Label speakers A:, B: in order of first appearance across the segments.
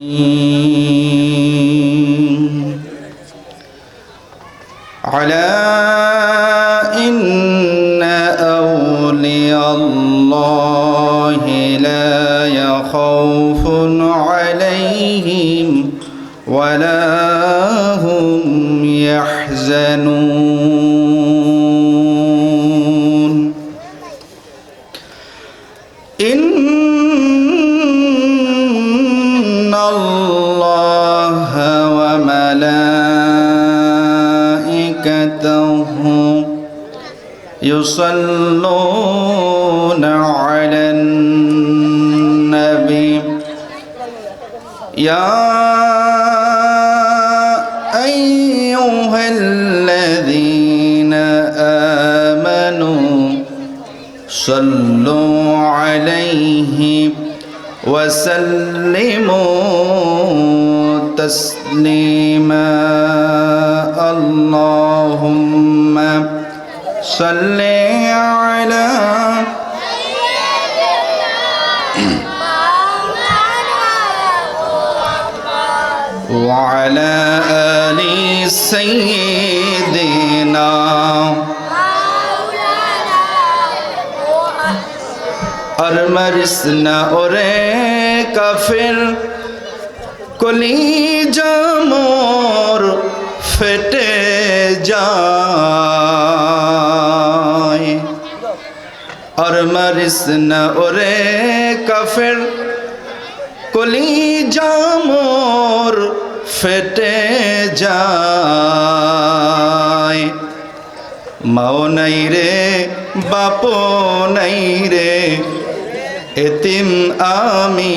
A: على إن أولياء الله لا يخوف عليهم ولا هم يحزنون إن الله وملائكته يصلون على النبي يا أيها الذين آمنوا صلوا عليه وسلموا تسليما اللهم صل على وعلى آل سيدنا और मरिसना ओरे काफिर कलीजा मोर फेटे जाए और मरिसना ओरे काफिर कलीजा मोर फेटे जाए माओ नहीं रे बापो नहीं रे এতিম আমি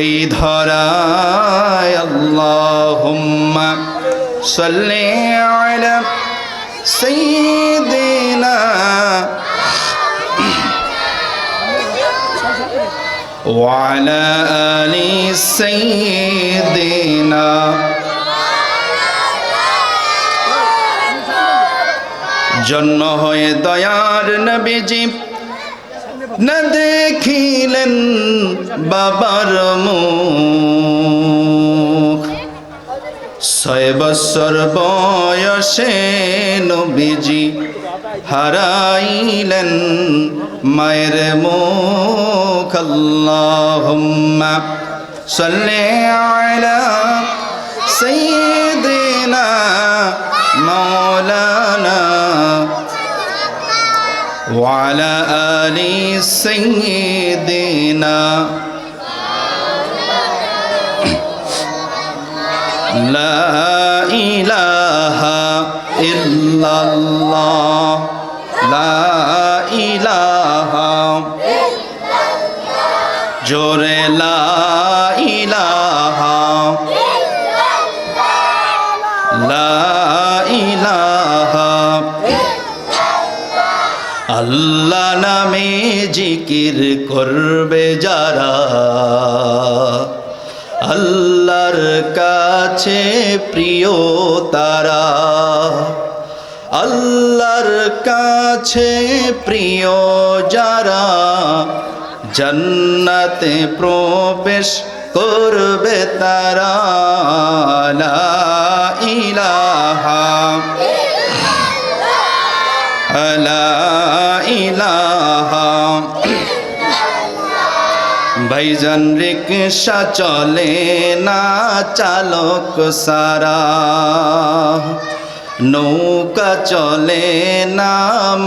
A: এই ধরায় আল্লাহুম্মা সাল্লি আলা সাইয়্যিদিনা ওয়া আলা আলি সাইয়্যিদিনা জন্ম হয়ে দয়ার নবীজি না দেখিলেন বাবার মুখ 6 বছর বয়সে নবীজি হারাইলেন মায়ের মুখ আল্লাহুম্মা সাল্লি আলা সাইয়্যিদিনা মাওলানা وعلى آل سيدنا لا إله إلا الله لا إله جور لا إله لا إله আল্লাহ নামে জিকির করবে যারা আল্লাহর কাছে প্রিয় তারা আল্লাহর কাছে প্রিয় যারা জান্নাতে প্রবেশ করবে তারা লা ইলাহা লা ইলাহা ভাইজান রিকশা চলে না চালক সারা নৌকা চলে না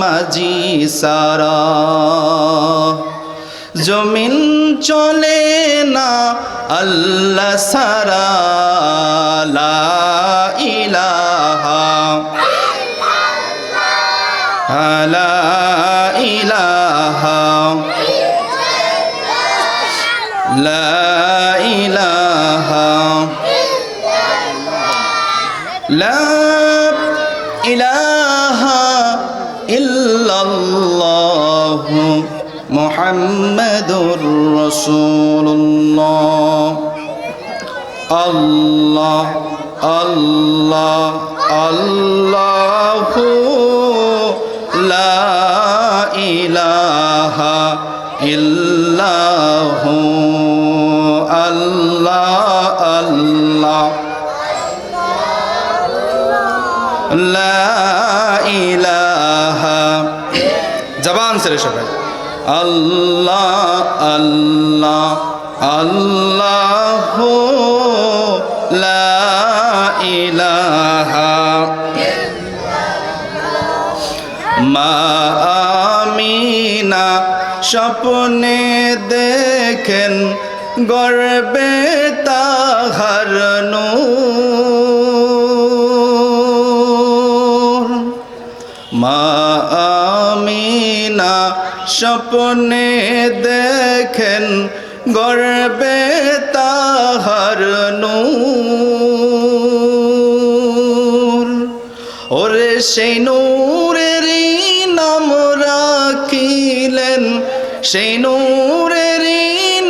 A: মাঝি সারা জমিন চলে না আল্লাহ সারা লা ইলাহা لا إله لا إله لا إله إلا الله محمد رسول الله الله الله الله لا إله إلا هو الله লা ইলাহা জবান ছেড়ে সবাই আল্লাহ আল্লাহ আল্লাহু লা ইলাহা মা আমিনা স্বপ্নে দেখেন গর্বে তাহার নূর মা আমিনা স্বপ্নে দেখেন গর্বে তাহার নূর ওরে সেই নূরেরই নাম রাখিলেন সেই নূরেরই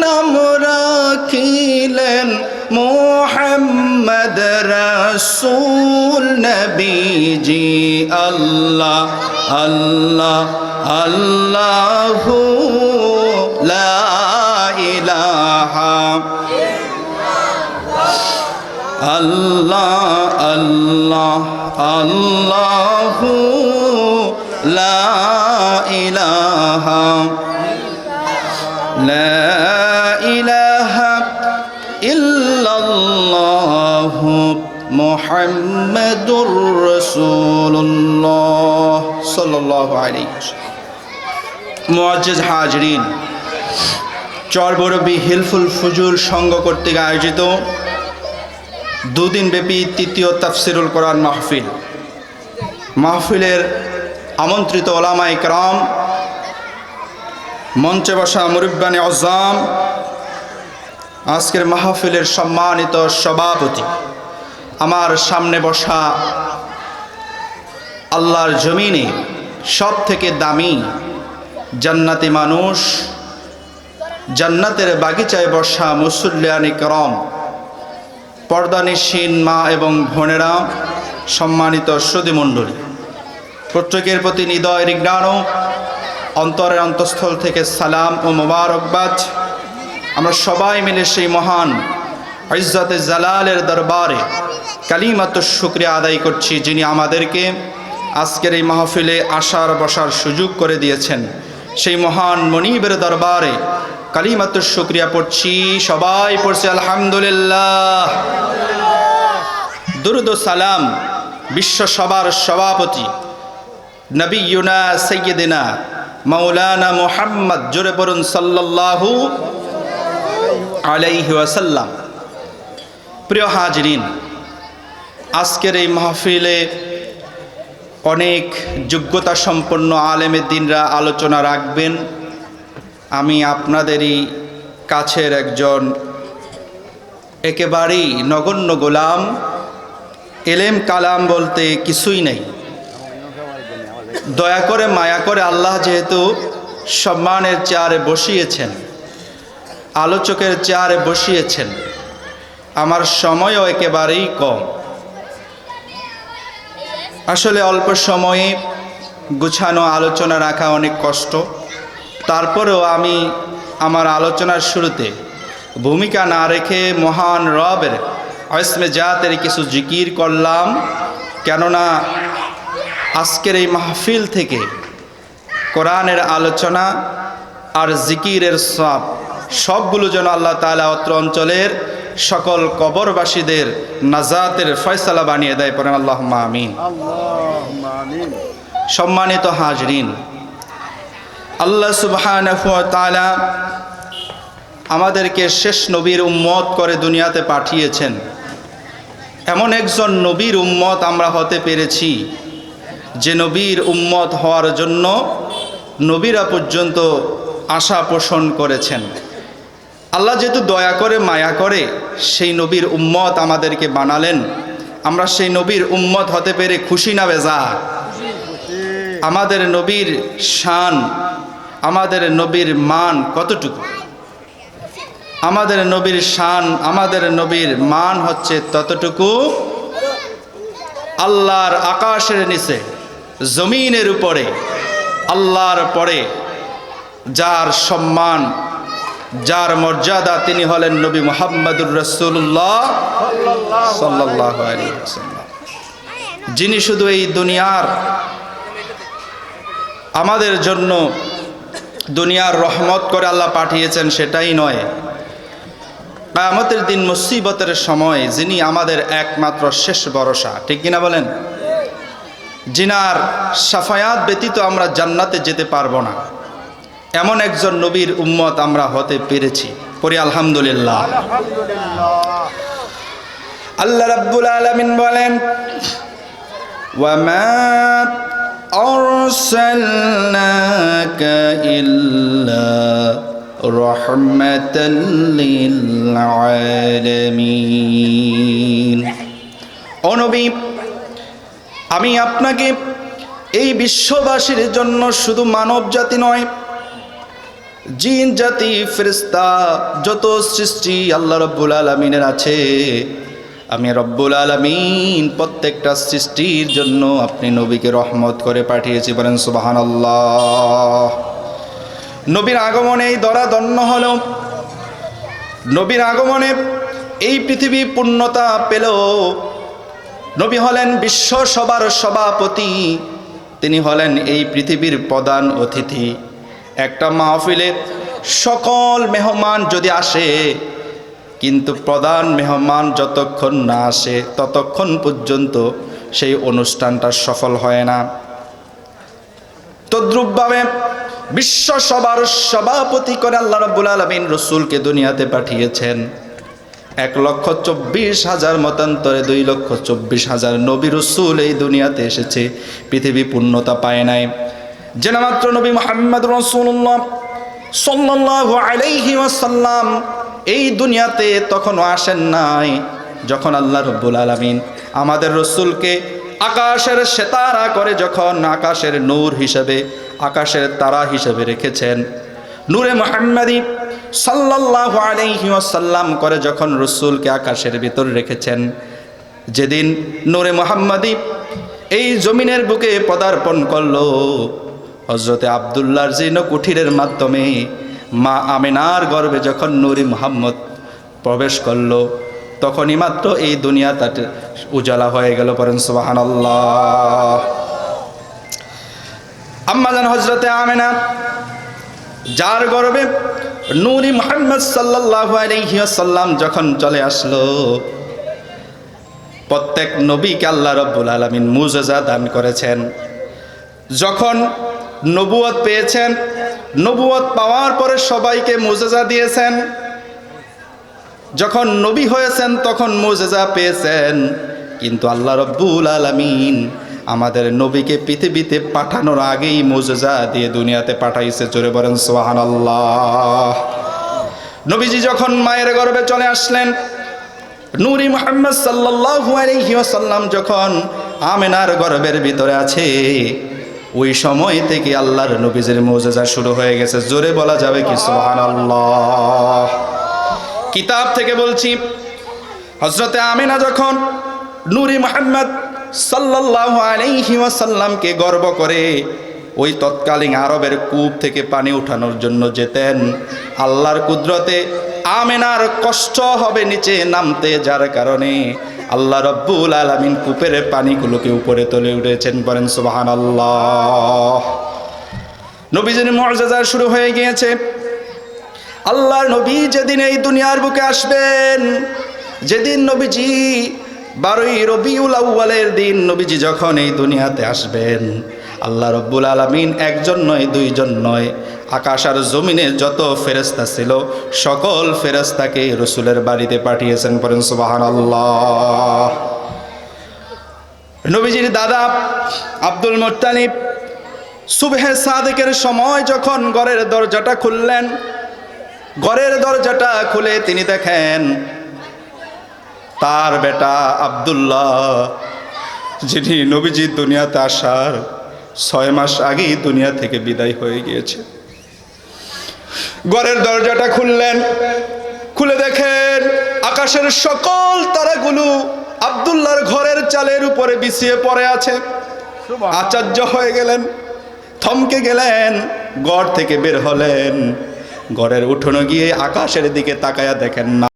A: নাম রাখিলেন মুহাম্মদ রাসূল নবীজি আল্লাহ আল্লাহ আল্লাহু লা ইলাহা আল্লাহ আল্লাহ আল্লাহু লা ইলাহা লা ইলাহা ইল্লাল্লাহু মুহাম্মাদুর রাসূলুল্লাহ সাল্লাল্লাহু আলাইহি ওয়াসাল্লাম। মুআজ্জাজ হাজরিন, চরবরবি হিলফুল ফুজুল সংঘ কর্তৃক আয়োজিত দুদিন ব্যাপী তৃতীয় তাফসিরুল কোরআন মাহফিল, মাহফিলের আমন্ত্রিত ওলামা ইকরাম, মঞ্চে বসা মুরব্বানে আযম, আজকের মাহফিলের সম্মানিত সভাপতি, আমার সামনে বসা আল্লাহর জমিনে সব থেকে দামি জান্নাতি মানুষ, জান্নাতের বাগিচায় বসা মুসল্লিয়ান ইকরাম, পর্দানিসীন মা এবং বোনেরা, সম্মানিত সুধীমণ্ডলী, প্রত্যেকের প্রতি হৃদয়ের জ্ঞান, অন্তরের অন্তঃস্থল থেকে সালাম ও মোবারকবাদ। আমরা সবাই মিলে সেই মহান ইজ্জতে জালালের দরবারে কালিমাতুশ শুকরিয়া আদায় করছি, যিনি আমাদেরকে আজকের এই মাহফিলে আসার বসার সুযোগ করে দিয়েছেন। সেই মহান মনিবের দরবারে কালিমাতুশ শুকরিয়া পড়ছি, সবাই পড়ছি আলহামদুলিল্লাহ। দুরুদ ও সালাম বিশ্ব সবার সভাপতি নবিয়ুনা সাইয়্যিদিনা মাওলানা মুহাম্মদ, জোরে পড়ুন সাল্লাল্লাহু আলাইহি ওয়াসাল্লাম। প্রিয় হাজরিন, আজকের এই মাহফিলে অনেক যোগ্যতা সম্পন্ন আলেমে দ্বীনরা আলোচনা রাখবেন। আমি আপনাদেরই কাছের একজন একেবারেই নগণ্য গোলাম, এলেম কালাম বলতে কিছুই নেই। দয়া করে মায়া করে আল্লাহ যেহেতু সম্মানের চেয়ারে বসিয়েছেন, আলোচকের চেয়ারে বসিয়েছেন, আমার সময়ও একেবারেই কম। আসলে অল্প সময়ে গুছানো আলোচনা রাখা অনেক কষ্ট। তারপরেও আমি আমার আলোচনার শুরুতে ভূমিকা না রেখে মহান রবের ইসমে জাতের কিছু জিকির করলাম, কেননা আজকের এই মাহফিল থেকে কোরআনের আলোচনা আর জিকিরের সবগুলো যেন আল্লাহ তাআলা অত্র অঞ্চলের সকল কবরবাসীদের নাজাতের ফয়সালা বানিয়ে দেয়, পড়েন আল্লাহুম্মা আমিন। সম্মানিত হাজরিন, আল্লাহ সুবহানাহু ওয়া তাআলা আমাদেরকে শেষ নবীর উম্মত করে দুনিয়াতে পাঠিয়েছেন। এমন একজন নবীর উম্মত আমরা হতে পেরেছি যে নবীর উম্মত হওয়ার জন্য নবীরা পর্যন্ত আশা পোষণ করেছেন। আল্লাহ যেহেতু দয়া করে মায়া করে সেই নবীর উম্মত আমাদেরকে বানালেন, আমরা সেই নবীর উম্মত হতে পেরে খুশি না বেজার? আমাদের নবীর শান, আমাদের নবীর মান কতটুকু? আমাদের নবীর শান, আমাদের নবীর মান হচ্ছে ততটুকু আল্লাহর আকাশের নিচে জমিনের উপরে আল্লাহর পরে যার সম্মান, যার মর্যাদা, তিনি হলেন নবী মুহাম্মদুর রাসূলুল্লাহ সাল্লাল্লাহু আলাইহি ওয়াসাল্লাম। যিনি শুধু এই দুনিয়ার আমাদের জন্য দুনিয়ার রহমত করে আল্লাহ পাঠিয়েছেন সেটাই নয়, কিয়ামতের দিন মুসিবতের সময় যিনি আমাদের একমাত্র শেষ ভরসা, ঠিক কিনা বলেন? যিনার শাফায়াত ব্যতীত আমরা জান্নাতে যেতে পারবো না, এমন একজন নবীর উম্মত আমরা হতে পেরেছি। পড়ি আলহামদুলিল্লাহ। আল্লাহ রাব্বুল আলামিন বলেন, ওয়ামা আরসালনাকা ইল্লা রাহমাতাল লিল আলামিন। ও নবী, আমি আপনাকে এই বিশ্ববাসীর জন্য শুধু মানব জাতি নয়, জিন জাতি, ফেরেশতা, যত সৃষ্টি আল্লাহ রব্বুল আলামিনের আছে, আমি রব্বুল আলামিন প্রত্যেকটা সৃষ্টির জন্য আপনি নবীকে রহমত করে পাঠিয়েছি। বলেন সুবহানাল্লাহ। নবীর আগমনে এই ধরা ধন্য হলো, নবীর আগমনে এই পৃথিবী পূর্ণতা পেল। নবী হলেন বিশ্ব সবার সভাপতি, তিনি হলেন এই পৃথিবীর প্রধান অতিথি। একটা মাহফিলে সকল মেহমান যদি আসে, কিন্তু প্রধান মেহমান যতক্ষণ না আসে ততক্ষণ পর্যন্ত সেই অনুষ্ঠানটা সফল হয় না। তদ্রূপভাবে বিশ্ব সবার সভাপতি করে আল্লাহ রাব্বুল আলামিন রসুলকে দুনিয়াতে পাঠিয়েছেন। 1,24,000 মতান্তরে 2,24,000 নবী রসুল এই দুনিয়াতে এসেছে, পৃথিবী পূর্ণতা পায় নাই। যেন মাত্র নবী মুহাম্মদ রাসূলুল্লাহ সাল্লাল্লাহু আলাইহি ওয়াসাল্লাম এই দুনিয়াতে তখনও আসেন নাই, যখন আল্লাহ রাব্বুল আলামিন আমাদের রসুলকে আকাশের সেতারা করে, যখন আকাশের নূর হিসেবে, আকাশের তারা হিসেবে রেখেছেন, নূরে মুহাম্মাদি সাল্লাল্লাহু আলাইহি ওয়াসাল্লাম করে যখন রসুলকে আকাশের ভিতর রেখেছেন, যেদিন নূরে মুহাম্মাদি এই জমিনের বুকে পদার্পণ করলো, হযরতে আব্দুল্লাহর জীর্ণ কুঠিরের মাধ্যমে মা আমিনার গর্ভে যখন নূরে মুহাম্মদ প্রবেশ করলো, তখনই মাত্র এই দুনিয়া তাতে উজালা হয়ে গেল। পড়েন সুবহানাল্লাহ। আম্মাজান হযরতে আমিনা, যার গর্ভে নূরে মুহাম্মদ সাল্লাল্লাহু আলাইহি ওয়াসাল্লাম যখন চলে আসলো, প্রত্যেক নবীকে আল্লাহ রাব্বুল আলামিন মুজিজা দান করেছেন। যখন নবুয়ত পেয়েছেন, নবুয়ত পাওয়ার পরে সবাইকে মুজিজা দিয়েছেন। যখন নবী হয়েছেন তখন মুজিজা পেয়েছেন, কিন্তু আল্লাহ রাব্বুল আলামিন আমাদের নবীকে পৃথিবীতে পাঠানোর আগেই মুজিজা দিয়ে দুনিয়াতে পাঠাইছে। জোরে বলেন সুবহানাল্লাহ। নবীজি যখন মায়ের গর্ভে চলে আসলেন, নূরে মুহাম্মদ সাল্লাল্লাহু আলাইহি ওয়াসাল্লাম যখন আমিনার গর্ভের ভিতরে আছে, ওই সময় থেকে আল্লাহর নবীজির মুজিজা শুরু হয়ে গেছে। জোরে বলা যাবে কি সুবহানাল্লাহ। কিতাব থেকে বলছি, হযরতে আমিনা যখন নূরে মুহাম্মদ সাল্লাল্লাহু আলাইহি ওয়াসাল্লামকে গর্ব করে ওই তৎকালীন আরবের কূপ থেকে পানি উঠানোর জন্য যেতেন, আল্লাহর কুদরতে আমিনার কষ্ট হবে নিচে নামতে, যার কারণে আল্লাহ রাব্বুল আলামিন কূপের পানিগুলোকে উপরে তুলে উঠেছেন। বলেন সুবহানাল্লাহ। নবীজির মুজিজা শুরু হয়ে গিয়েছে। আল্লাহর নবী যেদিন এই দুনিয়ার বুকে আসবেন, যেদিন নবীজি 12ই রবিউল আউয়ালের দিন নবীজি যখন এই দুনিয়াতে আসবেন, আল্লাহ রাব্বুল আলামিন একজন নয়, দুইজন নয়, আকাশ আর জমিনে যত ফেরেশতা ছিল সকল ফেরেশতাকে রসুলের বাড়িতে পাঠিয়েছেন। পড়েন সুবহানাল্লাহ। নবীজির দাদা আব্দুল মুত্তালিব সুবহে সাদিকের সময় যখন ঘরের দরজাটা খুললেন, ঘরের দরজাটা খুলে তিনি দেখেন তার বেটা আব্দুল্লাহ, যিনি নবীজির দুনিয়াতে আসার 6 মাস আগেই দুনিয়া থেকে বিদায় হয়ে গিয়েছে। ঘরের দরজাটা খুললেন, খুলে দেখেন আকাশের সকল তারাগুলো আব্দুল্লাহর ঘরের চালের উপরে বিছিয়ে পড়ে আছে। আশ্চর্য হয়ে গেলেন, থমকে গেলেন, ঘর থেকে বের হলেন, ঘরের উঠোনে গিয়ে আকাশের দিকে তাকায়া দেখেন না